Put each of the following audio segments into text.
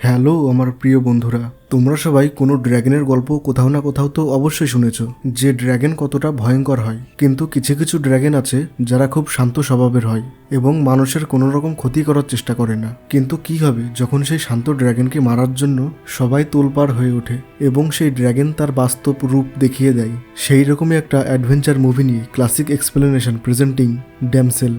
Hello আমার প্রিয় বন্ধুরা, তোমরা সবাই কোনো ড্র্যাগনের গল্প কোথাও না কোথাও তো অবশ্যই শুনেছো যে ড্র্যাগন কতটা ভয়ঙ্কর হয়। কিন্তু কিছু কিছু ড্র্যাগন আছে যারা খুব শান্ত স্বভাবের হয় এবং মানুষের কোনো রকম ক্ষতি করার চেষ্টা করে না। কিন্তু কি হবে যখন সেই শান্ত ড্র্যাগনকে মারার জন্য সবাই তোলপাড় হয়ে ওঠে এবং সেই ড্র্যাগন তার বাস্তব রূপ দেখিয়ে দেয়? সেই রকমই একটা অ্যাডভেঞ্চার মুভি নিয়ে ক্লাসিক এক্সপ্লেনেশন প্রেজেন্টিং ড্যামসেল।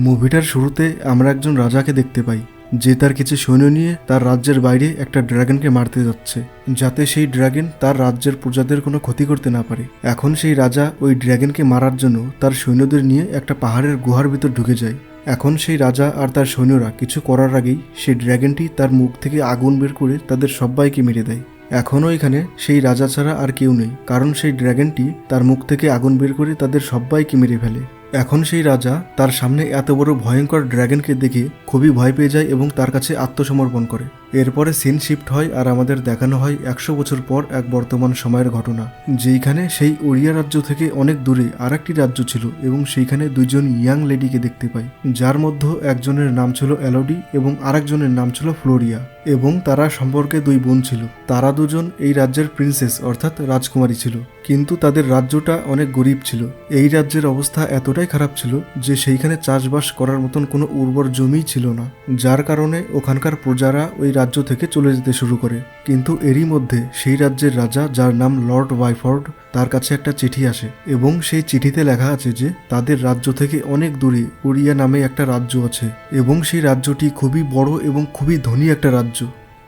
মুভিটার শুরুতে আমরা একজন রাজাকে দেখতে পাই যে তার কিছু সৈন্য নিয়ে তার রাজ্যের বাইরে একটা ড্রাগনকে মারতে যাচ্ছে, যাতে সেই ড্রাগন তার রাজ্যের প্রজাদের কোনো ক্ষতি করতে না পারে। এখন সেই রাজা ওই ড্রাগনকে মারার জন্য তার সৈন্যদের নিয়ে একটা পাহাড়ের গুহার ভিতর ঢুকে যায়। এখন সেই রাজা আর তার সৈন্যরা কিছু করার আগেই সেই ড্রাগনটি তার মুখ থেকে আগুন বের করে তাদের সবাইকে মেরে দেয়। এখনও এখানে সেই রাজা ছাড়া আর কেউ নেই, কারণ সেই ড্রাগনটি তার মুখ থেকে আগুন বের করে তাদের সবাইকে মেরে ফেলে। এখন সেই রাজা তার সামনে এত বড় ভয়ঙ্কর ড্রাগনকে দেখে খুবই ভয় পেয়ে যায় এবং তার কাছে আত্মসমর্পণ করে। এরপরে সিন শিফট হয় আর আমাদের দেখানো হয় 100 বছর পর এক বর্তমান সময়ের ঘটনা, যেইখানে সেই ওড়িয়া রাজ্য থেকে অনেক দূরে আর একটি রাজ্য ছিল এবং সেইখানে দুইজন ইয়াং লেডিকে দেখতে পাই, যার মধ্যে একজনের নাম ছিল এলোডি এবং আরেকজনের নাম ছিল ফ্লোরিয়া, এবং তারা সম্পর্কে দুই বোন ছিল। তারা দুজন এই রাজ্যের প্রিন্সেস অর্থাৎ রাজকুমারী ছিল, কিন্তু তাদের রাজ্যটা অনেক গরিব ছিল। এই রাজ্যের অবস্থা এতটাই খারাপ ছিল যে সেইখানে চাষবাস করার মতন কোনো উর্বর জমিই ছিল না, যার কারণে ওখানকার প্রজারা ওই রাজ্য থেকে চলে যেতে শুরু করে। কিন্তু এরই মধ্যে সেই রাজ্যের রাজা, যার নাম লর্ড ওয়াইফোর্ড, তার কাছে একটা চিঠি আসে এবং সেই চিঠিতে লেখা আছে যে তাদের রাজ্য থেকে অনেক দূরে ওড়িয়া নামে একটা রাজ্য আছে এবং সেই রাজ্যটি খুবই বড় এবং খুবই ধনী একটা রাজ্য।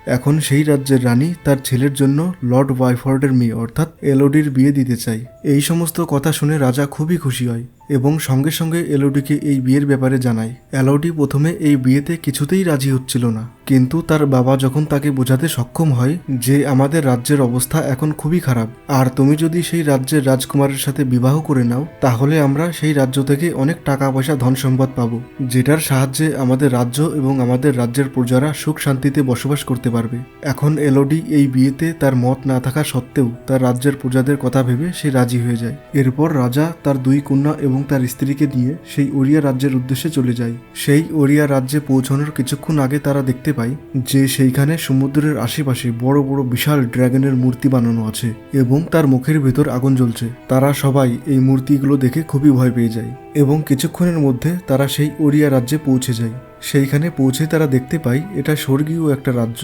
এখন সেই রাজ্যের রানী তার ছেলের জন্য লর্ড ওয়াইফোর্ডের মেয়ে অর্থাৎ এলোডির বিয়ে দিতে চায়। এই সমস্ত কথা শুনে রাজা খুবই খুশি হয় এবং সঙ্গে সঙ্গে এলোডিকে এই বিয়ের ব্যাপারে জানায়। এলোডি প্রথমে এই বিয়েতে কিছুতেই রাজি হচ্ছিল না, কিন্তু তার বাবা যখন তাকে বোঝাতে সক্ষম হয় যে আমাদের রাজ্যের অবস্থা এখন খুবই খারাপ, আর তুমি যদি সেই রাজ্যের রাজকুমারের সাথে বিবাহ করে নাও তাহলে আমরা সেই রাজ্য থেকে অনেক টাকা পয়সা ধন সম্পদ পাবো, যেটার সাহায্যে আমাদের রাজ্য এবং আমাদের রাজ্যের প্রজারা সুখ শান্তিতে বসবাস করতে পারবে। এখন এলোডি এই বিয়েতে তার মত না থাকা সত্ত্বেও তার রাজ্যের প্রজাদের কথা ভেবে সে রাজি হয়ে যায়। এরপর রাজা তার দুই কন্যা এবং তার স্ত্রীকে নিয়ে সেই ওড়িয়া রাজ্যের উদ্দেশ্যে চলে যায়। সেই ওড়িয়া রাজ্যে পৌঁছানোর কিছুক্ষণ আগে তারা দেখতে পায় যে সেইখানে সমুদ্রের আশেপাশে বড় বড় বিশাল ড্রাগনের মূর্তি বানানো আছে এবং তার মুখের ভেতর আগুন জ্বলছে। তারা সবাই এই মূর্তিগুলো দেখে খুবই ভয় পেয়ে যায় এবং কিছুক্ষণের মধ্যে তারা সেই ওড়িয়া রাজ্যে পৌঁছে যায়। সেইখানে পৌঁছে তারা দেখতে পায় এটা স্বর্গীয় একটা রাজ্য।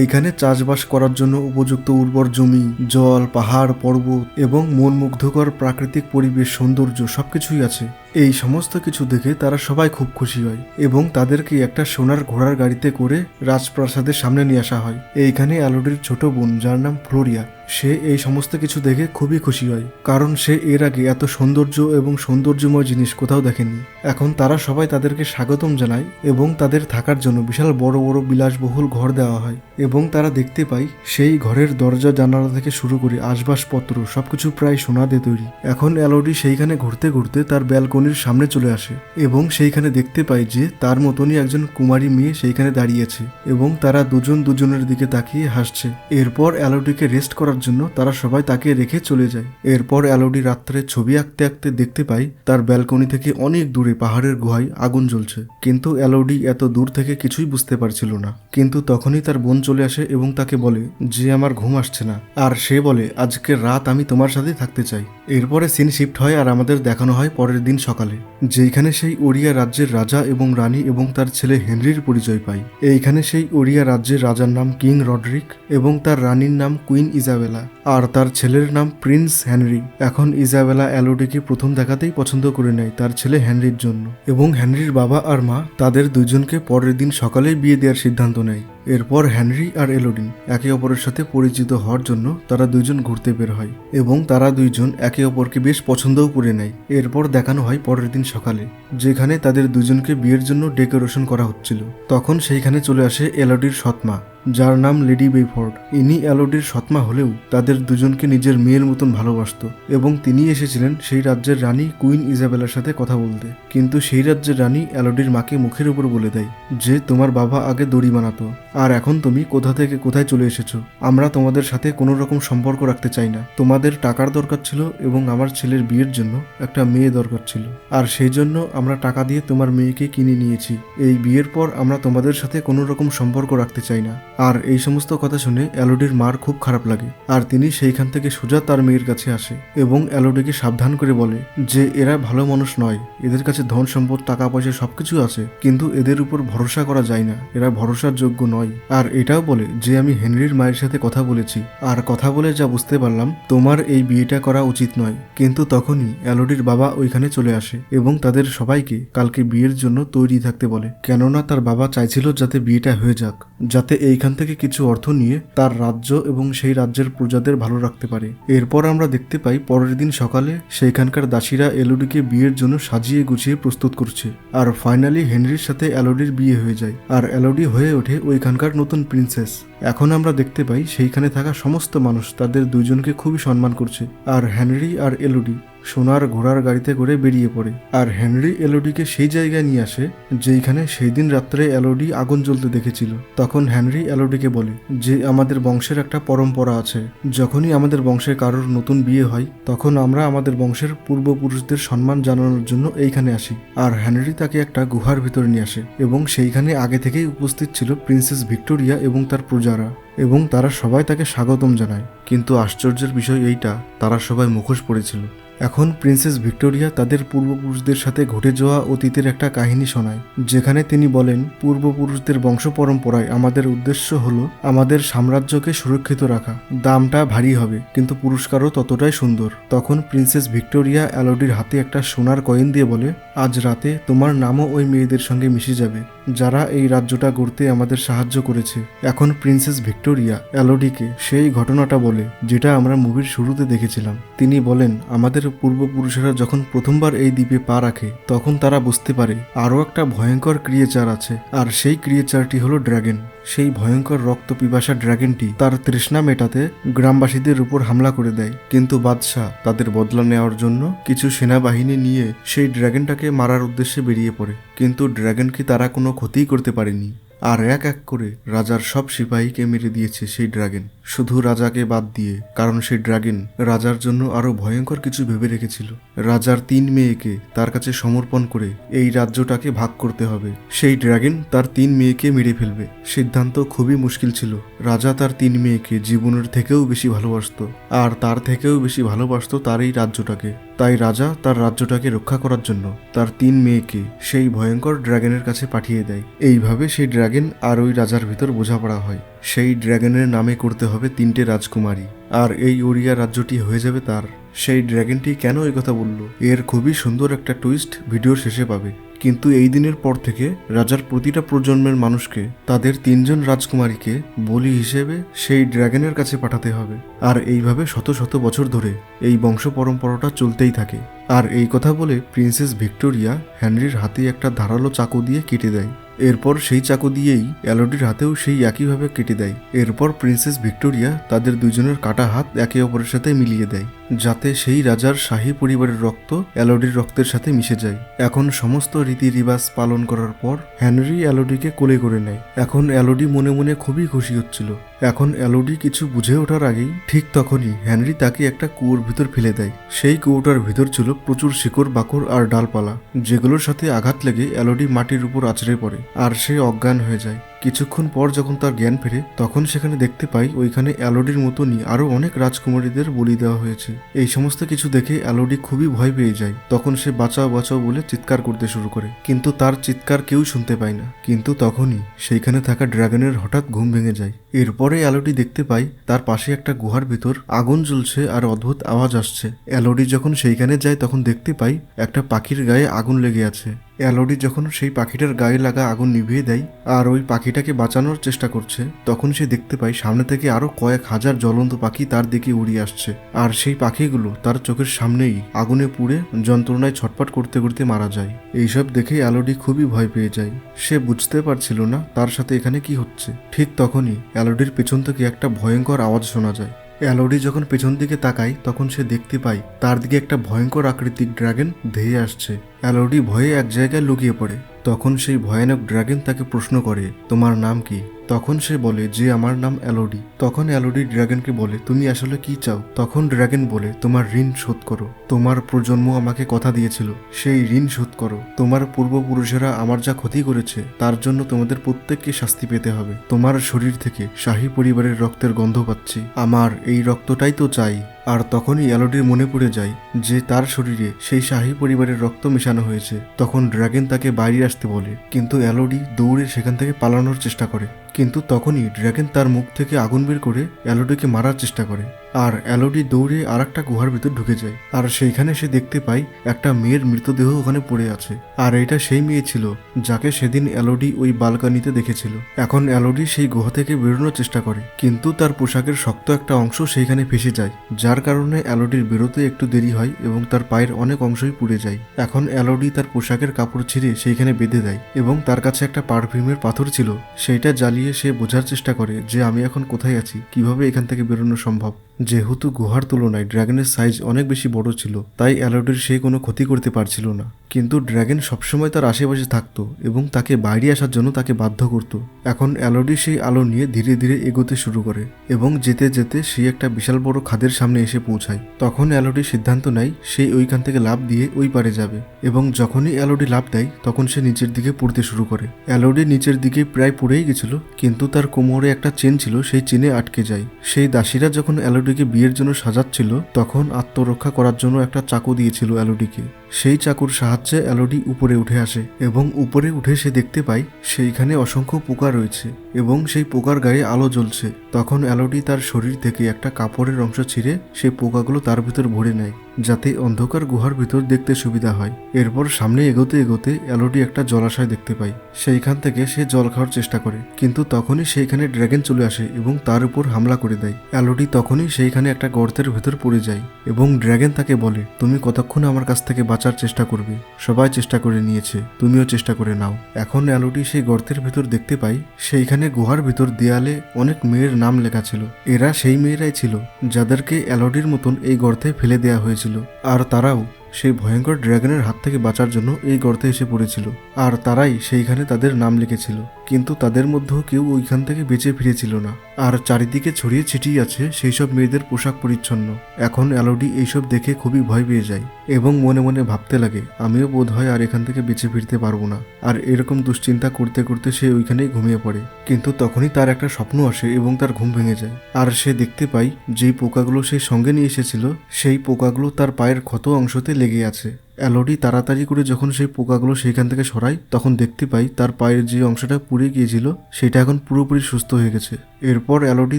এইখানে চাষবাস করার জন্য উপযুক্ত উর্বর জমি, জল, পাহাড়, পর্বত এবং মনমুগ্ধকর প্রাকৃতিক পরিবেশ, সৌন্দর্য সবকিছুই আছে। এই সমস্ত কিছু দেখে তারা সবাই খুব খুশি হয় এবং তাদেরকে একটা সোনার ঘোড়ার গাড়িতে করে রাজপ্রাসাদের সামনে নিয়ে আসা হয়। এইখানে এলোডির ছোট বোন, যার নাম ফ্লোরিয়া, সে এই সমস্ত কিছু দেখে খুবই খুশি হয়, কারণ সে এর আগে এত সৌন্দর্য এবং সৌন্দর্যময় জিনিস কোথাও দেখেনি। এখন তারা সবাই তাদেরকে স্বাগতম জানায় এবং তাদের থাকার জন্য বিশাল বড় বড় বিলাসবহুল ঘর দেওয়া হয় এবং তারা দেখতে পায় সেই ঘরের দরজা জানালা থেকে শুরু করে আসবাবপত্র সবকিছু প্রায় সোনা দিয়ে তৈরি। এখন এলোডি সেইখানে ঘুরতে ঘুরতে তার ব্যালকনির সামনে চলে আসে এবং সেইখানে দেখতে পায় যে তার মতনই একজন কুমারী মেয়ে সেইখানে দাঁড়িয়েছে এবং তারা দুজন দুজনের দিকে তাকিয়ে হাসছে। এরপর এলোডিকে রেস্ট করার জন্য তারা সবাই তাকে রেখে চলে যায়। এরপর এলোডি রাত্রে ছবি আঁকতে আঁকতে দেখতে পায় তার ব্যালকনি থেকে অনেক দূরে পাহাড়ের গুহায় আগুন জ্বলছে, কিন্তু এলোডি এত দূর থেকে কিছুই বুঝতে পারছিল না। কিন্তু তখনই তার বোন চলে আসে এবং তাকে বলে যে আমার ঘুম আসছে না, আর সে বলে আজকের রাত আমি তোমার সাথে থাকতে চাই। এরপরে সিন শিফট হয় আর আমাদের দেখানো হয় পরের দিন সকালে, যেখানে সেই ওড়িয়া রাজ্যের রাজা এবং রানী এবং তার ছেলে হেনরির পরিচয় পাই। এইখানে সেই ওড়িয়া রাজ্যের রাজার নাম কিং রডরিক এবং তার রানীর নাম কুইন ইজাবেলা, আর তার ছেলের নাম প্রিন্স হেনরি। এখন ইজাবেলা এলোডিকে প্রথম দেখাতেই পছন্দ করে নেয় তার ছেলে হেনরির জন্য এবং হেনরির বাবা আর মা তাদের দুইজনকে পরের দিন সকালেই বিয়ে দেওয়ার সিদ্ধান্ত নেয়। এরপর হেনরি আর এলোডি একে অপরের সাথে পরিচিত হওয়ার জন্য তারা দুইজন ঘুরতে বের হয় এবং তারা দুইজন একে অপরকে বেশ পছন্দও করে নেয়। এরপর দেখানো হয় পরের দিন সকালে, যেখানে তাদের দুজনকে বিয়ের জন্য ডেকোরেশন করা হচ্ছিল। তখন সেইখানে চলে আসে এলোডির সৎমা, যার নাম লেডি বেফোর্ড। ইনি এলোডির সৎমা হলেও তাদের দুজনকে নিজের মেয়ের মতন ভালোবাসত এবং তিনি এসেছিলেন সেই রাজ্যের রানী কুইন ইজাবেলার সাথে কথা বলতে। কিন্তু সেই রাজ্যের রানী এলোডির মাকে মুখের উপর বলে দেয় যে তোমার বাবা আগে দড়ি বানাতো আর এখন তুমি কোথা থেকে কোথায় চলে এসেছো, আমরা তোমাদের সাথে কোনো রকম সম্পর্ক রাখতে চাই না। তোমাদের টাকার দরকার ছিল এবং আমার ছেলের বিয়ের জন্য একটা মেয়ে দরকার ছিল, আর সেই জন্য আমরা টাকা দিয়ে তোমার মেয়েকে কিনে নিয়েছি। এই বিয়ের পর আমরা তোমাদের সাথে কোনো রকম সম্পর্ক রাখতে চাই না। আর এই সমস্ত কথা শুনে এলোডির মার খুব খারাপ লাগে, আর তিনি সেইখান থেকে সোজা তার মেয়ের কাছে আসে এবং এলোডিকে সাবধান করে বলে যে এরা ভালো মানুষ নয়, এদের কাছে ধন সম্পদ টাকা পয়সা সবকিছু আছে, কিন্তু এদের উপর ভরসা করা যায় না, এরা ভরসার যোগ্য নয়। আর এটাও বলে যে আমি হেনরির মায়ের সাথে কথা বলেছি, আর কথা বলে যা বুঝতে পারলাম তোমার এই বিয়েটা করা উচিত নয়। কিন্তু তখনই এলোডির বাবা ওইখানে চলে আসে এবং তাদের সবাইকে কালকে বিয়ের জন্য তৈরি থাকতে বলে, কেননা তার বাবা চাইছিল যাতে বিয়েটা হয়ে যাক, যাতে এইখান থেকে কিছু অর্থ নিয়ে তার রাজ্য এবং সেই রাজ্যের প্রজাদের ভালো রাখতে পারে। এরপর আমরা দেখতে পাই পরের দিন সকালে সেইখানকার দাসীরা এলোডিকে বিয়ের জন্য সাজিয়ে গুছিয়ে প্রস্তুত করছে, আর ফাইনালি হেনরির সাথে এলোডির বিয়ে হয়ে যায়, আর এলোডি হয়ে ওঠে ওইখানকার নতুন প্রিন্সেস। এখন আমরা দেখতে পাই সেইখানে থাকা সমস্ত মানুষ তাদের দুইজনকে খুবই সম্মান করছে, আর হেনরি আর এলোডি সোনার ঘোড়ার গাড়িতে করে বেরিয়ে পড়ে। আর হেনরি এলোডিকে সেই জায়গায় নিয়ে আসে যেইখানে সেই দিন রাত্রে এলোডি আগুন জ্বলতে দেখেছিল। তখন হেনরি এলোডিকে বলে যে আমাদের বংশের একটা পরম্পরা আছে, যখনই আমাদের বংশে কারোর নতুন বিয়ে হয় তখন আমরা আমাদের বংশের পূর্বপুরুষদের সম্মান জানানোর জন্য এইখানে আসি। আর হেনরি তাকে একটা গুহার ভিতরে নিয়ে আসে এবং সেইখানে আগে থেকেই উপস্থিত ছিল প্রিন্সেস ভিক্টোরিয়া এবং তার প্রজারা, এবং তারা সবাই তাকে স্বাগতম জানায়। কিন্তু আশ্চর্যের বিষয় এইটা, তারা সবাই মুখোশ পড়েছিল। এখন প্রিন্সেস ভিক্টোরিয়া তাদের পূর্বপুরুষদের সাথে ঘটে যাওয়া অতীতের একটা কাহিনী শোনায়, যেখানে তিনি বলেন পূর্বপুরুষদের বংশ পরম্পরায় আমাদের উদ্দেশ্য হলো আমাদের সাম্রাজ্যকে সুরক্ষিত রাখা, দামটা ভারী হবে কিন্তু পুরস্কারও ততটাই সুন্দর। তখন প্রিন্সেস ভিক্টোরিয়া এলোডির হাতে একটা সোনার কয়েন দিয়ে বলে আজ রাতে তোমার নামও ওই মেয়েদের সঙ্গে মিশে যাবে যারা এই রাজ্যটা গড়তে আমাদের সাহায্য করেছে। এখন প্রিন্সেস ভিক্টোরিয়া এলোডিকে সেই ঘটনাটা বলে যেটা আমরা মুভির শুরুতে দেখেছিলাম। তিনি বলেন আমাদের পূর্বপুরুষেরা যখন প্রথমবার এই দ্বীপে পা রাখে তখন তারা বুঝতে পারে আরও একটা ভয়ঙ্কর ক্রিয়েচার আছে, আর সেই ক্রিয়েচারটি হলো ড্রাগন। সেই ভয়ঙ্কর রক্ত পিপাসা ড্রাগনটি তার তৃষ্ণা মেটাতে গ্রামবাসীদের উপর হামলা করে দেয়, কিন্তু বাদশাহ তাদের বদলা নেওয়ার জন্য কিছু সেনাবাহিনী নিয়ে সেই ড্রাগনটাকে মারার উদ্দেশ্যে বেরিয়ে পড়ে, কিন্তু ড্রাগনকে তারা কোনো ক্ষতিই করতে পারেনি। আর এক এক করে রাজার সব সিপাহীকে মেরে দিয়েছে সেই ড্রাগন, শুধু রাজাকে বাদ দিয়ে, কারণ সেই ড্রাগন রাজার জন্য আরো ভয়ঙ্কর কিছু ভেবে রেখেছিল। রাজার 3 মেয়েকে তার কাছে সমর্পণ করে এই রাজ্যটাকে ভাগ করতে হবে। সেই ড্রাগন তার 3 মেয়েকে মেরে ফেলবে। সিদ্ধান্ত খুবই মুশকিল ছিল। রাজা তার 3 মেয়েকে জীবনের থেকেও বেশি ভালোবাসত, আর তার থেকেও বেশি ভালোবাসত তার এই রাজ্যটাকে। তাই রাজা তার রাজ্যটাকে রক্ষা করার জন্য তার 3 মেয়েকে সেই ভয়ঙ্কর ড্রাগনের কাছে পাঠিয়ে দেয়। এইভাবে সেই ড্রাগন আর ওই রাজার ভিতর বোঝাপড়া হয়, সেই ড্রাগনের নামে করতে হবে 3টে রাজকুমারী, আর এই ওরিয়া রাজ্যটি হয়ে যাবে তার। সেই ড্রাগনটি কেন এই কথা বলল, এর খুবই সুন্দর একটা টুইস্ট ভিডিওর শেষে পাবে। কিন্তু এই দিনের পর থেকে রাজার প্রতিটা প্রজন্মের মানুষকে তাদের 3 জন রাজকুমারীকে বলি হিসেবে সেই ড্রাগনের কাছে পাঠাতে হবে, আর এইভাবে শত শত বছর ধরে এই বংশ পরম্পরাটা চলতেই থাকে। আর এই কথা বলে প্রিন্সেস ভিক্টোরিয়া হেনরির হাতে একটা ধারালো চাকু দিয়ে কেটে দেয়। এরপর সেই চাকু দিয়েই এলোডির হাতেও সেই একইভাবে কেটে দেয়। এরপর প্রিন্সেস ভিক্টোরিয়া তাদের দুজনের কাটা হাত একে অপরের সাথে মিলিয়ে দেয়, যাতে সেই রাজার শাহী পরিবারের রক্ত এলোডির রক্তের সাথে মিশে যায়। এখন সমস্ত রীতি রিবাজ পালন করার পর হেনরি এলোডিকে কোলে করে নেয়। এখন এলোডি মনে মনে খুবই খুশি হচ্ছিল। এখন এলোডি কিছু বুঝে ওঠার আগেই ঠিক তখনই হেনরি তাকে একটা কুয়োর ভিতর ফেলে দেয়। সেই কুয়োটার ভিতর ছিল প্রচুর শিকড় বাকড় আর ডালপালা, যেগুলোর সাথে আঘাত লেগে এলোডি মাটির উপর আছড়ে পড়ে আর সে অজ্ঞান হয়ে যায়। কিছুক্ষণ পর যখন তার জ্ঞান ফেরে তখন সেখানে দেখতে পাই ওইখানে এলোডির মতনই আরো অনেক রাজকুমারীদের বলি দেওয়া হয়েছে। এই সমস্ত কিছু দেখে এলোডি খুবই ভয় পেয়ে যায়। তখন সে বাঁচাও বাঁচাও বলে চিৎকার করতে শুরু করে, কিন্তু তার চিৎকার কেউ শুনতে পায় না। কিন্তু তখনই সেইখানে থাকা ড্রাগনের হঠাৎ ঘুম ভেঙে যায়। এরপরে এলোডি দেখতে পাই তার পাশে একটা গুহার ভিতর আগুন জ্বলছে আর অদ্ভুত আওয়াজ আসছে। এলোডি যখন সেইখানে যায় তখন দেখতে পাই একটা পাখির গায়ে আগুন লেগে আছে। এলোডি যখন সেই পাখিটার গায়ে লাগা আগুন নিভিয়ে দেয় আর ওই পাখিটাকে বাঁচানোর চেষ্টা করছে, তখন সে দেখতে পায় সামনে থেকে আরো কয়েক হাজার জ্বলন্ত পাখি তার দিকে উড়িয়ে আসছে, আর সেই পাখিগুলো তার চোখের সামনেই আগুনে পুড়ে যন্ত্রণায় ছটফট করতে করতে মারা যায়। এইসব দেখে এলোডি খুবই ভয় পেয়ে যায়। সে বুঝতে পারছিল না তার সাথে এখানে কি হচ্ছে। ঠিক তখনই এলোডির পেছন থেকে একটা ভয়ঙ্কর আওয়াজ শোনা যায়। এলোডি যখন পেছন দিকে তাকায় তখন সে দেখতে পায় তার দিকে একটা ভয়ঙ্কর আকৃতিক ড্রাগন ধেয়ে আসছে। এলোডি ভয়ে এক জায়গায় লুকিয়ে পড়ে। তখন সেই ভয়ানক ড্রাগন তাকে প্রশ্ন করে, তোমার নাম কি? তখন সে বলে যে আমার নাম এলোডি। তখন এলোডি ড্রাগনকে বলে তুমি আসলে কি চাও? তখন ড্রাগন বলে তোমার ঋণ শোধ করো, তোমার প্রজন্ম আমাকে কথা দিয়েছিল, সেই ঋণ শোধ করো। তোমার পূর্বপুরুষেরা আমার যা ক্ষতি করেছে তার জন্য তোমাদের প্রত্যেককে শাস্তি পেতে হবে। তোমার শরীর থেকে শাহী পরিবারের রক্তের গন্ধ পাচ্ছি, আমার এই রক্তটাই তো চাই। আর তখনই এলোডির মনে পড়ে যায় যে তার শরীরে সেই শাহী পরিবারের রক্ত মেশানো হয়েছে। তখন ড্রাগন তাকে বাইরে আসতে বলে, কিন্তু এলোডি দৌড়ে সেখান থেকে পালানোর চেষ্টা করে। কিন্তু তখনই ড্রাগন তার মুখ থেকে আগুন বের করে এলোডিকে মারার চেষ্টা করে। আর এলোডি দৌড়ে আর একটা গুহার ভিতর ঢুকে যায়। আর সেইখানে সে দেখতে পায় একটা মেয়ের মৃতদেহ ওখানে পড়ে আছে। আর এটা সেই মেয়ে ছিল যাকে সেদিন এলোডি ওই বালকানিতে দেখেছিল। এখন এলোডি সেই গুহা থেকে বেরোনোর চেষ্টা করে, কিন্তু তার পোশাকের শক্ত একটা অংশ সেইখানে ফেসে যায়, যার কারণে এলোডির বেরোতে একটু দেরি হয় এবং তার পায়ের অনেক অংশই পুড়ে যায়। এখন এলোডি তার পোশাকের কাপড় ছিঁড়ে সেইখানে বেঁধে দেয় এবং তার কাছে একটা পারফিউমের পাথর ছিল, সেইটা জ্বালিয়ে সে বোঝার চেষ্টা করে যে আমি এখন কোথায় আছি, কিভাবে এখান থেকে বেরোনো সম্ভব। যেহেতু গুহার তুলনায় ড্রাগনের সাইজ অনেক বেশি বড় ছিল, তাই এলোডির সে কোনো ক্ষতি করতে পারছিল না। কিন্তু ড্রাগন সবসময় তার আশেপাশে থাকতো এবং তাকে বাইরে আসার জন্য তাকে বাধ্য করত। এখন এলোডি সেই আলো নিয়ে ধীরে ধীরে এগোতে শুরু করে এবং যেতে যেতে সে একটা বিশাল বড় খাদের সামনে এসে পৌঁছায়। তখন এলোডি সিদ্ধান্ত নেয় সে ওইখান থেকে লাফ দিয়ে ওই পারে যাবে, এবং যখনই এলোডি লাফ দেয় তখন সে নিচের দিকে পড়তে শুরু করে। এলোডি নিচের দিকে প্রায় পড়েই গেছিল, কিন্তু তার কোমরে একটা চেন ছিল, সেই চেনে আটকে যায়। সেই দাসীরা যখন এলোডিকে বিয়ের জন্য সাজাচ্ছিল তখন আত্মরক্ষা করার জন্য একটা চাকু দিয়েছিল এলোডিকে। সেই চাকুর সাহায্যে এলোডি উপরে উঠে আসে এবং উপরে উঠে সে দেখতে পায় সেইখানে অসংখ্য পোকা রয়েছে এবং সেই পোকার গায়ে আলো জ্বলছে। তখন এলোডি তার শরীর থেকে একটা কাপড়ের অংশ ছিঁড়ে সেই পোকাগুলো তার ভিতর ভরে নেয়, যাতে অন্ধকার গুহার ভিতর দেখতে সুবিধা হয়। এরপর সামনে এগোতে এগোতে এলোডি একটা জলাশয় দেখতে পায়। সেইখান থেকে সে জল খাওয়ার চেষ্টা করে, কিন্তু তখনই সেইখানে ড্রাগন চলে আসে এবং তার উপর হামলা করে দেয়। এলোডি তখনই সেইখানে একটা গর্তের ভেতর পড়ে যায় এবং ড্রাগন তাকে বলে তুমি কতক্ষণ আমার কাছ থেকে বাঁচার চেষ্টা করবে? সবাই চেষ্টা করে নিয়েছে, তুমিও চেষ্টা করে নাও। এখন এলোডি সেই গর্তের ভিতর দেখতে পায় সেইখানে গুহার ভিতর দেয়ালে অনেক মেয়ের নাম লেখা ছিল। এরা সেই মেয়েরাই ছিল যাদেরকে এলোডির মতন এই গর্তে ফেলে দেয়া হয়েছিল, আর তারাও সেই ভয়ঙ্কর ড্রাগনের হাত থেকে বাঁচার জন্য এই গর্তে এসে পড়েছিল। আর তারাই সেইখানে তাদের নাম লিখেছিল, কিন্তু তাদের মধ্যেও কেউ ওইখান থেকে বেঁচে ফিরেছিল না। আর চারিদিকে ছড়িয়ে ছিটিয়ে আছে সেই সব মেয়েদের পোশাক পরিচ্ছন্ন। এখন এলোডি এইসব দেখে খুবই ভয় পেয়ে যায় এবং মনে মনে ভাবতে লাগে আমিও বোধ হয় আর এখান থেকে বেঁচে ফিরতে পারবো না। আর এরকম দুশ্চিন্তা করতে করতে সে ওইখানেই ঘুমিয়ে পড়ে। কিন্তু তখনই তার একটা স্বপ্ন আসে এবং তার ঘুম ভেঙে যায়। আর সে দেখতে পায় যেই পোকাগুলো সে সঙ্গে নিয়ে এসেছিল সেই পোকাগুলো তার পায়ের ক্ষত অংশতে লেগে আছে। এলোডি তাড়াতাড়ি করে যখন সেই পোকাগুলো সেইখান থেকে সরায় তখন দেখতে পাই তার পায়ের যে অংশটা পুড়ে গিয়েছিল সেটা এখন পুরোপুরি সুস্থ হয়ে গেছে। এরপর এলোডি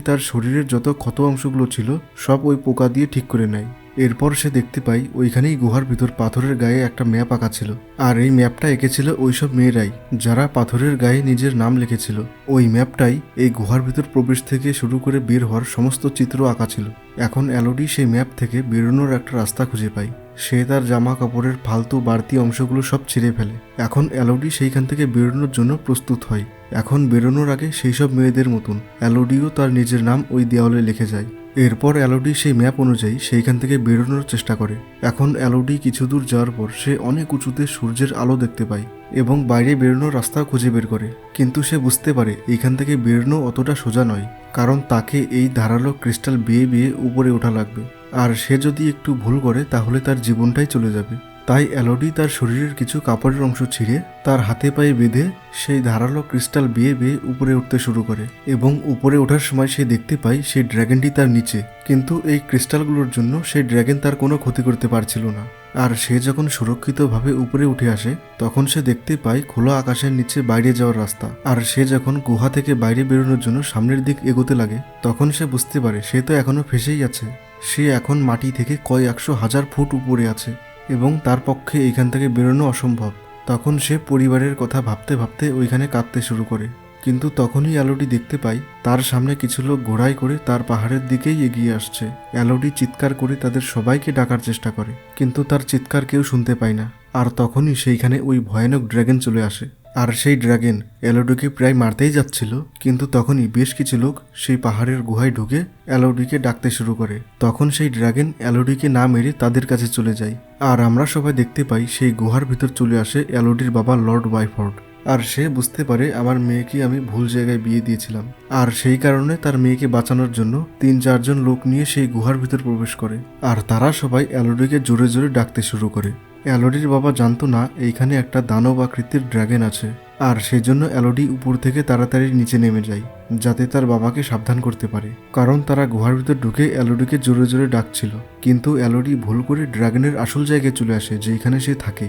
তার শরীরের যত ক্ষত অংশগুলো ছিল সব ওই পোকা দিয়ে ঠিক করে নেয়। এরপর সে দেখতে পাই ওইখানেই গুহার ভিতর পাথরের গায়ে একটা ম্যাপ আঁকা ছিল, আর এই ম্যাপটা এঁকেছিল ওইসব মেয়েরাই যারা পাথরের গায়ে নিজের নাম লিখেছিল। ওই ম্যাপটাই এই গুহার ভিতর প্রবেশ থেকে শুরু করে বের হওয়ার সমস্ত চিত্র আঁকা ছিল। এখন এলোডি সেই ম্যাপ থেকে বেরোনোর একটা রাস্তা খুঁজে পায়। সে তার জামা কাপড়ের ফালতু বাড়তি অংশগুলো সব ছিঁড়ে ফেলে। এখন এলোডি সেইখান থেকে বেরোনোর জন্য প্রস্তুত হয়। এখন বেরোনোর আগে সেই সব মেয়েদের মতন এলোডিও তার নিজের নাম ওই দেওয়ালে লিখে যায়। এরপর এলোডি সেই ম্যাপ অনুযায়ী সেইখান থেকে বেরোনোর চেষ্টা করে। এখন এলোডি কিছু দূর যাওয়ার পর সে অনেক উঁচুতে সূর্যের আলো দেখতে পায় এবং বাইরে বেরোনোর রাস্তা খুঁজে বের করে। কিন্তু সে বুঝতে পারে এইখান থেকে বেরোনো অতটা সোজা নয়, কারণ তাকে এই ধারালো ক্রিস্টাল বেয়ে বেয়ে উপরে ওঠা লাগবে, আর সে যদি একটু ভুল করে তাহলে তার জীবনটাই চলে যাবে। তাই এলোডি তার শরীরের কিছু কাপড়ের অংশ ছিঁড়ে তার হাতে পায়ে বেঁধে সেই ধারালো ক্রিস্টাল বেয়ে বেয়ে উপরে উঠতে শুরু করে এবং উপরে ওঠার সময় সে দেখতে পায় সেই ড্রাগনটি তার নিচে। কিন্তু এই ক্রিস্টালগুলোর জন্য সেই ড্রাগন তার কোনো ক্ষতি করতে পারছিল না। আর সে যখন সুরক্ষিতভাবে উপরে উঠে আসে তখন সে দেখতে পায় খোলা আকাশের নিচে বাইরে যাওয়ার রাস্তা। আর সে যখন গুহা থেকে বাইরে বেরোনোর জন্য সামনের দিক এগোতে লাগে তখন সে বুঝতে পারে সে তো এখনো ফেসেই আছে। সে এখন মাটি থেকে কয়েক 100,000 ফুট উপরে আছে এবং তার পক্ষে এইখান থেকে বেরোনো অসম্ভব। তখন সে পরিবারের কথা ভাবতে ভাবতে ওইখানে কাঁদতে শুরু করে। কিন্তু তখনই এলোডি দেখতে পায় তার সামনে কিছু লোক ঘোড়ায় করে তার পাহাড়ের দিকেই এগিয়ে আসছে। এলোডি চিৎকার করে তাদের সবাইকে ডাকার চেষ্টা করে, কিন্তু তার চিৎকার কেউ শুনতে পায় না। আর তখনই সেইখানে ওই ভয়ানক ড্রাগন চলে আসে। আর সেই ড্রাগন এলোডিকে প্রায় মারতেই যাচ্ছিল, কিন্তু তখনই বেশ কিছু লোক সেই পাহাড়ের গুহায় ঢুকে এলোডিকে ডাকতে শুরু করে। তখন সেই ড্রাগন এলোডিকে না মেরে তাদের কাছে চলে যায়। আর আমরা সবাই দেখতে পাই সেই গুহার ভিতর চলে আসে এলোডির বাবা লর্ড বাইফোর্ড। আর সে বুঝতে পারে আমার মেয়েকে আমি ভুল জায়গায় বিয়ে দিয়েছিলাম। আর সেই কারণে তার মেয়েকে বাঁচানোর জন্য 3-4 জন লোক নিয়ে সেই গুহার ভিতর প্রবেশ করে। আর তারা সবাই এলোডিকে জোরে জোরে ডাকতে শুরু করে। এলোডির বাবা জানতো না এইখানে একটা দানব আকৃতির ড্রাগন আছে, আর সেই জন্য এলোডি উপর থেকে তাড়াতাড়ি নিচে নেমে যায় যাতে তার বাবাকে সাবধান করতে পারে, কারণ তারা গুহার ভিতর ঢুকে এলোডিকে জোরে জোরে ডাকছিল। কিন্তু এলোডি ভুল করে ড্রাগনের আসল জায়গায় চলে আসে যেখানে সে থাকে।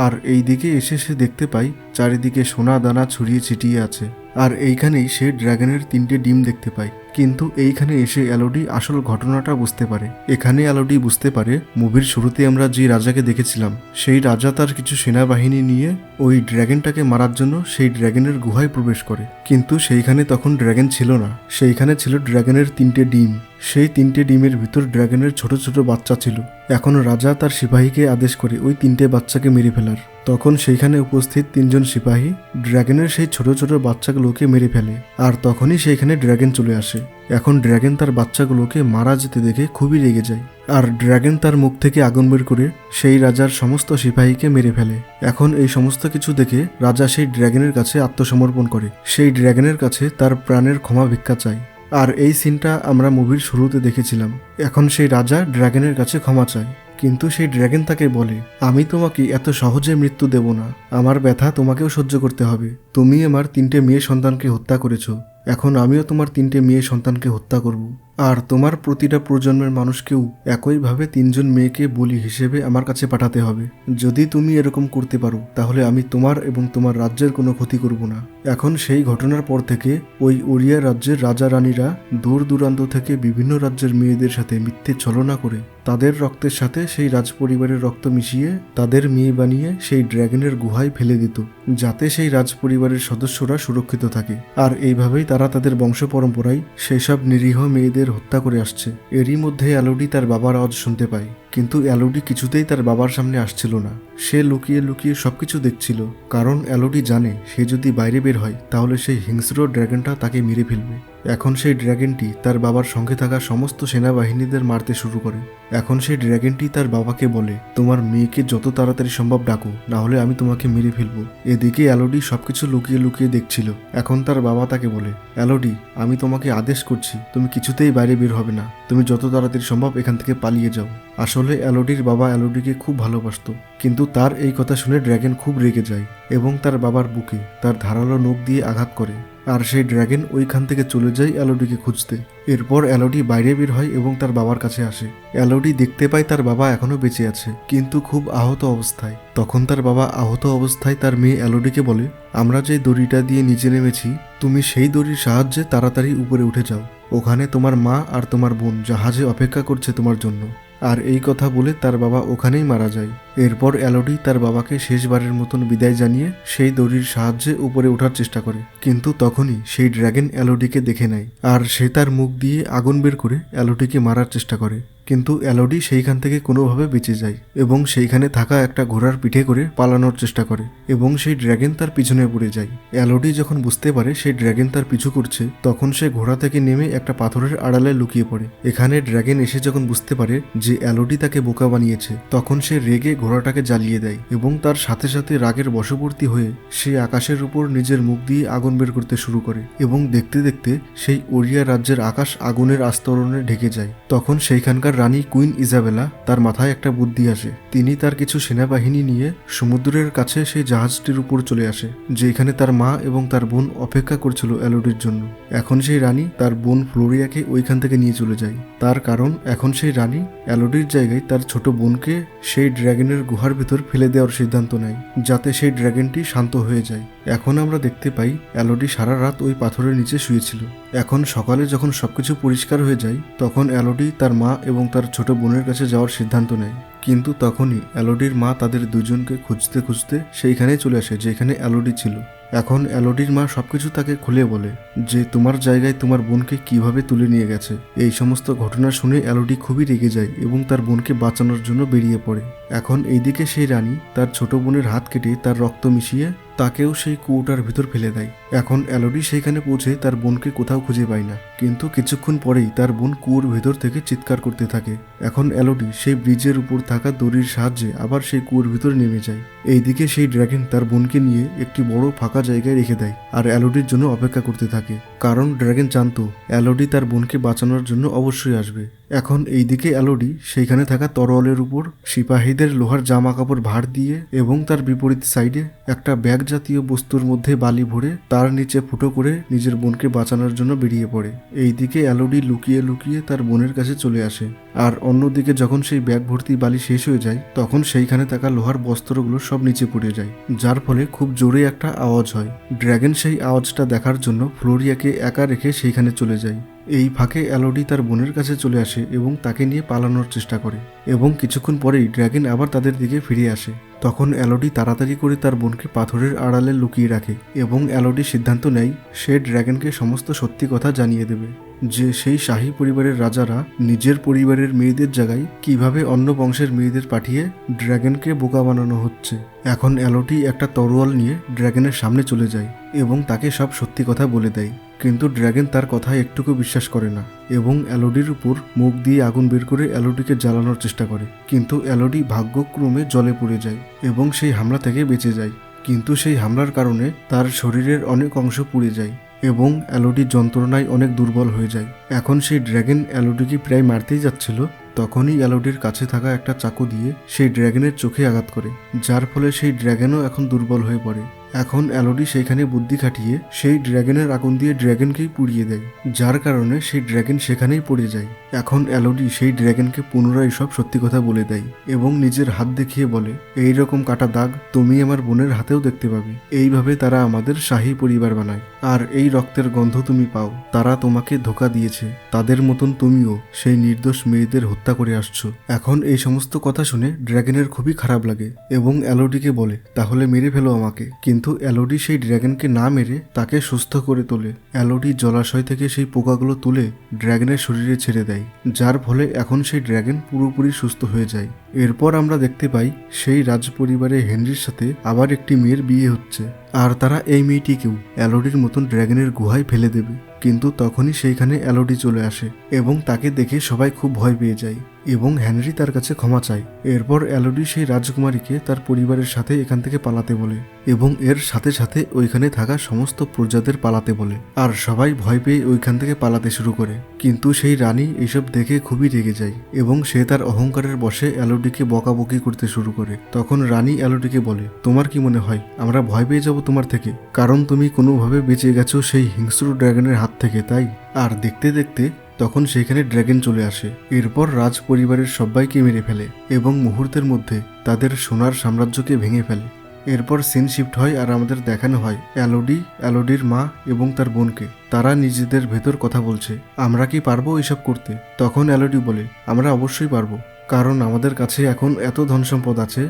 আর এই দিকে এসে সে দেখতে পায় চারিদিকে সোনা দানা ছড়িয়ে ছিটিয়ে আছে। আর এইখানেই সে ড্রাগনের 3টে ডিম দেখতে পায়। কিন্তু এইখানে এসে এলোডি আসল ঘটনাটা বুঝতে পারে। এখানে এলোডি বুঝতে পারে মুভির শুরুতে আমরা যে রাজাকে দেখেছিলাম সেই রাজা তার কিছু সেনাবাহিনী নিয়ে ওই ড্রাগনটাকে মারার জন্য সেই ড্রাগনের গুহায় প্রবেশ করে। কিন্তু সেইখানে তখন ড্রাগন ছিল না, সেইখানে ছিল ড্রাগনের 3টে ডিম। সেই 3টে ডিমের ভিতর ড্রাগনের ছোট ছোট বাচ্চা ছিল। এখন রাজা তার সিপাহীকে আদেশ করে ওই 3টে বাচ্চাকে মেরে ফেলার। তখন সেইখানে উপস্থিত 3জন সিপাহী ড্রাগনের সেই ছোট ছোট বাচ্চাগুলোকে মেরে ফেলে। আর তখনই সেইখানে ড্রাগন চলে আসে। এখন ড্রাগন তার বাচ্চাগুলোকে মারা যেতে দেখে খুবই রেগে যায়। আর ড্রাগন তার মুখ থেকে আগুন বের করে সেই রাজার সমস্ত সিপাহীকে মেরে ফেলে। এখন এই সমস্ত কিছু দেখে রাজা সেই ড্রাগনের কাছে আত্মসমর্পণ করে, সেই ড্রাগনের কাছে তার প্রাণের ক্ষমা ভিক্ষা চায়। আর এই সিনটা আমরা মুভির শুরুতে দেখেছিলাম। এখন সেই রাজা ড্রাগনের কাছে ক্ষমা চায়, কিন্তু সেই ড্রাগন তাকে বলে, আমি তোমাকে এত সহজে মৃত্যু দেব না, আমার ব্যথা তোমাকেও সহ্য করতে হবে। তুমি আমার 3টে মেয়ে সন্তানকে হত্যা করেছ, এখন আমিও তোমার 3টে মেয়ে সন্তানকে হত্যা করব। আর তোমার প্রতিটা প্রজন্মের মানুষকেও একইভাবে 3জন মেয়েকে বলি হিসেবে আমার কাছে পাঠাতে হবে। যদি তুমি এরকম করতে পারো তাহলে আমি তোমার এবং তোমার রাজ্যের কোনো ক্ষতি করব না। এখন সেই ঘটনার পর থেকে ওই ওড়িয়া রাজ্যের রাজা রানীরা দূর দূরান্ত থেকে বিভিন্ন রাজ্যের মেয়েদের সাথে মিথ্যে ছলনা করে তাদের রক্তের সাথে সেই রাজপরিবারের রক্ত মিশিয়ে তাদের মেয়ে বানিয়ে সেই ড্রাগনের গুহায় ফেলে দিত, যাতে সেই রাজপরিবারের সদস্যরা সুরক্ষিত থাকে। আর এইভাবেই তারা তাদের বংশ পরম্পরায় সেই সব নিরীহ মেয়েদের হত্যা করে আসছে। এরই মধ্যে এলোডি তার বাবার আওয়াজ শুনতে পায়, কিন্তু এলোডি কিছুতেই তার বাবার সামনে আসছিল না। সে লুকিয়ে লুকিয়ে সবকিছু দেখছিল, কারণ এলোডি জানে সে যদি বাইরে বের হয় তাহলে সেই হিংস্র ড্রাগনটা তাকে মেরে ফেলবে। এখন সেই ড্রাগনটি তার বাবার সঙ্গে থাকা সমস্ত সেনাবাহিনীদের মারতে শুরু করে। এখন সেই ড্রাগনটি তার বাবাকে বলে, তোমার মেয়েকে যত তাড়াতাড়ি সম্ভব ডাকো, না হলে আমি তোমাকে মেরে ফেলবো। এদিকে এলোডি সবকিছু লুকিয়ে লুকিয়ে দেখছিল। এখন তার বাবা তাকে বলে, এলোডি, আমি তোমাকে আদেশ করছি, তুমি কিছুতেই বাইরে বের হবে না, তুমি যত তাড়াতাড়ি সম্ভব এখান থেকে পালিয়ে যাও। আসলে এলোডির বাবা এলোডিকে খুব ভালোবাসতো, কিন্তু তার এই কথা শুনে ড্রাগন খুব রেগে যায় এবং তার বাবার বুকে তার ধারালো নখ দিয়ে আঘাত করে। আর সেই ড্রাগন ওইখান থেকে চলে যায় এলোডিকে খুঁজতে। এরপর এলোডি বাইরে বের হয় এবং তার বাবার কাছে আসে। এলোডি দেখতে পায় তার বাবা এখনো বেঁচে আছে, কিন্তু খুব আহত অবস্থায়। তখন তার বাবা আহত অবস্থায় তার মেয়ে এলোডিকে বলে, আমরা যে দড়িটা দিয়ে নিচে নেমেছি, তুমি সেই দড়ির সাহায্যে তাড়াতাড়ি উপরে উঠে যাও, ওখানে তোমার মা আর তোমার বোন জাহাজে অপেক্ষা করছে তোমার জন্য। আর এই কথা বলে তার বাবা ওখানেই মারা যায়। এরপর এলোডি তার বাবাকে শেষবারের মতন বিদায় জানিয়ে সেই দড়ির সাহায্যে উপরে ওঠার চেষ্টা করে, কিন্তু তখনই সেই ড্রাগন এলোডিকে দেখে নেয়। আর সে তার মুখ দিয়ে আগুন বের করে এলোডিকে মারার চেষ্টা করে, কিন্তু এলোডি সেইখান থেকে কোনোভাবে বেঁচে যায় এবং সেইখানে থাকা একটা ঘোড়ার পিঠে করে পালানোর চেষ্টা করে এবং সেই ড্রাগন তার পিছনে পড়ে যায়। এলোডি যখন বুঝতে পারে সেই ড্রাগন তার পিছু করছে, তখন সে ঘোড়া থেকে নেমে একটা পাথরের আড়ালে লুকিয়ে পড়ে। এখানে ড্রাগন এসে যখন বুঝতে পারে যে এলোডি তাকে বোকা বানিয়েছে, তখন সে রেগে ঘোড়াটাকে জ্বালিয়ে দেয় এবং তার সাথে সাথে রাগের বশবর্তী হয়ে সে আকাশের উপর নিজের মুখ দিয়ে আগুন বের করতে শুরু করে এবং দেখতে দেখতে সেই ওড়িয়া রাজ্যের আকাশ আগুনের আস্তরণে ঢেকে যায়। তখন সেইখানকার রানী কুইন ইজাবেলা তার মাথায় একটা বুদ্ধি আসে। তিনি তার কিছু সেনাবাহিনী নিয়ে সমুদ্রের কাছে সেই জাহাজটির উপর চলে আসে, যেখানে তার মা এবং তার বোন অপেক্ষা করছিল এলোডির জন্য। এখন সেই রানী তার বোন ফ্লোরিয়াকে ওইখান থেকে নিয়ে চলে যায়। তার কারণ এখন সেই রানী এলোডির জায়গায় তার ছোট বোনকে সেই ড্রাগনের গুহার ভিতর ফেলে দেওয়ার সিদ্ধান্ত নেয়, যাতে সেই ড্রাগনটি শান্ত হয়ে যায়। এখন আমরা দেখতে পাই এলোডি সারা রাত ওই পাথরের নিচে শুয়েছিল। এখন সকালে যখন সবকিছু পরিষ্কার হয়ে যায়, তখন এলোডি তার মা এবং তার ছোট বোনের কাছে যাওয়ার সিদ্ধান্ত নেয়। কিন্তু তখনই এলোডির মা তাদের দুজনকে খুঁজতে খুঁজতে সেইখানেই চলে আসে যেখানে এলোডি ছিল। এখন এলোডির মা সবকিছু তাকে খুলে বলে যে তোমার জায়গায় তোমার বোনকে কিভাবে তুলে নিয়ে গেছে। এই সমস্ত ঘটনা শুনে এলোডি খুবই রেগে যায় এবং তার বোনকে বাঁচানোর জন্য বেরিয়ে পড়ে। এখন এইদিকে সেই রানী তার ছোট বোনের হাত কেটে তার রক্ত মিশিয়ে তাকেও সেই কুয়োটার ভিতর ফেলে দেয়। এখন এলোডি সেইখানে পৌঁছে তার বোনকে কোথাও খুঁজে পায় না, কিন্তু কিছুক্ষণ পরেই তার বোন কুয়োর ভেতর থেকে চিৎকার করতে থাকে। এখন এলোডি সেই ব্রিজের উপর থাকা দড়ির সাহায্যে আবার সেই কুয়োর ভিতর নেমে যায়। এইদিকে সেই ড্রাগন তার বোনকে নিয়ে একটি বড় ফাঁকা জায়গায় রেখে দেয় আর এলোডির জন্য অপেক্ষা করতে থাকে, কারণ ড্রাগন জানতো এলোডি তার বোনকে বাঁচানোর জন্য অবশ্যই আসবে। এখন এইদিকে এলোডি সেইখানে থাকা তরোয়ালের উপর সিপাহীদের লোহার জামা কাপড় ভার দিয়ে এবং তার বিপরীত সাইডে একটা ব্যাগ জাতীয় বস্তুর মধ্যে বালি ভরে তার নিচে ফুটো করে নিজের বোনকে বাঁচানোর জন্য বেরিয়ে পড়ে। এইদিকে এলোডি লুকিয়ে লুকিয়ে তার বোনের কাছে চলে আসে, আর অন্যদিকে যখন সেই ব্যাগ ভর্তি বালি শেষ হয়ে যায় তখন সেইখানে থাকা লোহার বস্ত্রগুলো সব নিচে পড়ে যায়, যার ফলে খুব জোরে একটা আওয়াজ হয়। ড্রাগন সেই আওয়াজটা দেখার জন্য ফ্লোরিয়াকে একা রেখে সেইখানে চলে যায়। এই ফাঁকে এলোডি তার বোনের কাছে চলে আসে এবং তাকে নিয়ে পালানোর চেষ্টা করে, এবং কিছুক্ষণ পরেই ড্রাগন আবার তাদের দিকে ফিরে আসে। তখন এলোডি তাড়াতাড়ি করে তার বোনকে পাথরের আড়ালে লুকিয়ে রাখে এবং এলোডি সিদ্ধান্ত নেয় সে ড্রাগনকে সমস্ত সত্যি কথা জানিয়ে দেবে, যে সেই শাহী পরিবারের রাজারা নিজের পরিবারের মেয়েদের জায়গায় কিভাবে অন্য বংশের মেয়েদের পাঠিয়ে ড্রাগনকে বোকা বানানো হচ্ছে। এখন এলোডি একটা তরোয়াল নিয়ে ড্রাগনের সামনে চলে যায় এবং তাকে সব সত্যি কথা বলে দেয়, কিন্তু ড্রাগন তার কথায় একটুকু বিশ্বাস করে না এবং এলোডির উপর মুখ দিয়ে আগুন বের করে এলোডিকে জ্বালানোর চেষ্টা করে, কিন্তু এলোডি ভাগ্যক্রমে জলে পড়ে যায় এবং সেই হামলা থেকে বেঁচে যায়। কিন্তু সেই হামলার কারণে তার শরীরের অনেক অংশ পুড়ে যায় এবং এলোডি যন্ত্রণায় অনেক দুর্বল হয়ে যায়। এখন সেই ড্রাগন এলোডিকে প্রায় মারতেই যাচ্ছিল, তখনই এলোডির কাছে থাকা একটা চাকু দিয়ে সেই ড্রাগনের চোখে আঘাত করে, যার ফলে সেই ড্রাগনও এখন দুর্বল হয়ে পড়ে। এখন এলোডি সেইখানে বুদ্ধি খাটিয়ে সেই ড্রাগনের আগুন দিয়ে ড্রাগনকেই পুড়িয়ে দেয়, যার কারণে সেই ড্রাগন সেখানেই পড়ে যায়। এখন এলোডি সেই ড্রাগনকে পুনরায় সব সত্যি কথা বলে দেয় এবং নিজের হাত দেখিয়ে বলে, এই রকম কাটা দাগ তুমি আমার বোনের হাতেও দেখতে পাবে। এইভাবে তারা আমাদের শাহী পরিবার বানায়, আর এই রক্তের গন্ধ তুমি পাও। তারা তোমাকে ধোঁকা দিয়েছে, তাদের মতন তুমিও সেই নির্দোষ মেয়েদের হত্যা করে আসছো। এখন এই সমস্ত কথা শুনে ড্রাগনের খুবই খারাপ লাগে এবং এলোডিকে বলে, তাহলে মেরে ফেলো আমাকে। কিন্তু এলোডি সেই ড্রাগনকে না মেরে তাকে সুস্থ করে তোলে। এলোডি জলাশয় থেকে সেই পোকাগুলো তুলে ড্রাগনের শরীরে ছেড়ে দেয়, যার ফলে এখন সেই ড্রাগন পুরোপুরি সুস্থ হয়ে যায়। এরপর আমরা দেখতে পাই সেই রাজপরিবারে হেনরির সাথে আবার একটি মেয়ের বিয়ে হচ্ছে, আর তারা এই মেয়েটিকেও এলোডির মতন ড্রাগনের গুহায় ফেলে দেবে। কিন্তু তখনই সেইখানে এলোডি চলে আসে এবং তাকে দেখে সবাই খুব ভয় পেয়ে যায় এবং হেনরি তার কাছে ক্ষমা চায়। এরপর এলোডি সেই রাজকুমারীকে তার পরিবারের সাথে এখান থেকে পালাতে বলে এবং এর সাথে সাথে ওইখানে থাকা সমস্ত প্রজাদের পালাতে বলে, আর সবাই ভয় পেয়ে ওইখান থেকে পালাতে শুরু করে। কিন্তু সেই রানী এইসব দেখে খুবই রেগে যায় এবং সে তার অহংকারের বশে এলোডিকে বকাবকি করতে শুরু করে। তখন রানী এলোডিকে বলে, তোমার কি মনে হয় আমরা ভয় পেয়ে যাব তোমার থেকে? কারণ তুমি কোনোভাবে বেঁচে গেছো সেই হিংস্র ড্রাগনের হাত থেকে, তাই? আর দেখতে দেখতে তখন সেখানে ড্রাগন চলে আসে। এরপর রাজ পরিবারের সবাইকে মেরে ফেলে এবং মুহূর্তের মধ্যে তাদের সোনার সাম্রাজ্যকে ভেঙে ফেলে। এরপর সিন শিফট হয় আর আমাদের দেখানো হয় এলোডি, এলোডির মা এবং তার বোনকে। তারা নিজেদের ভেতর কথা বলছে, আমরা কি পারবো এসব করতে? তখন এলোডি বলে, আমরা অবশ্যই পারবো, কারণ আমাদের কাছে এখন এত ধন সম্পদ আছে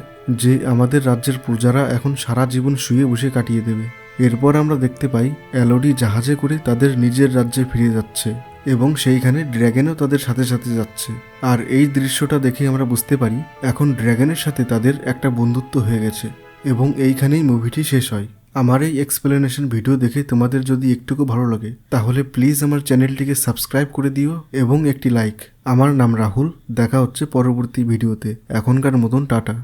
যে আমাদের রাজ্যের প্রজারা এখন সারা জীবন শুয়ে বসে কাটিয়ে দেবে। এরপর আমরা দেখতে পাই এলোডি জাহাজে করে তাদের নিজের রাজ্যে ফিরে যাচ্ছে এবং সেইখানে ড্রাগনও তাদের সাথে সাথে যাচ্ছে। আর এই দৃশ্যটা দেখে আমরা বুঝতে পারি এখন ড্রাগনের সাথে তাদের একটা বন্ধুত্ব হয়ে গেছে এবং এইখানেই মুভিটি শেষ হয়। আমার এই এক্সপ্লেনেশন ভিডিও দেখে তোমাদের যদি একটুকু ভালো লাগে তাহলে প্লিজ আমার চ্যানেলটিকে সাবস্ক্রাইব করে দিও এবং একটি লাইক। আমার নাম রাহুল, দেখা হচ্ছে পরবর্তী ভিডিওতে। এখনকার মতন টাটা।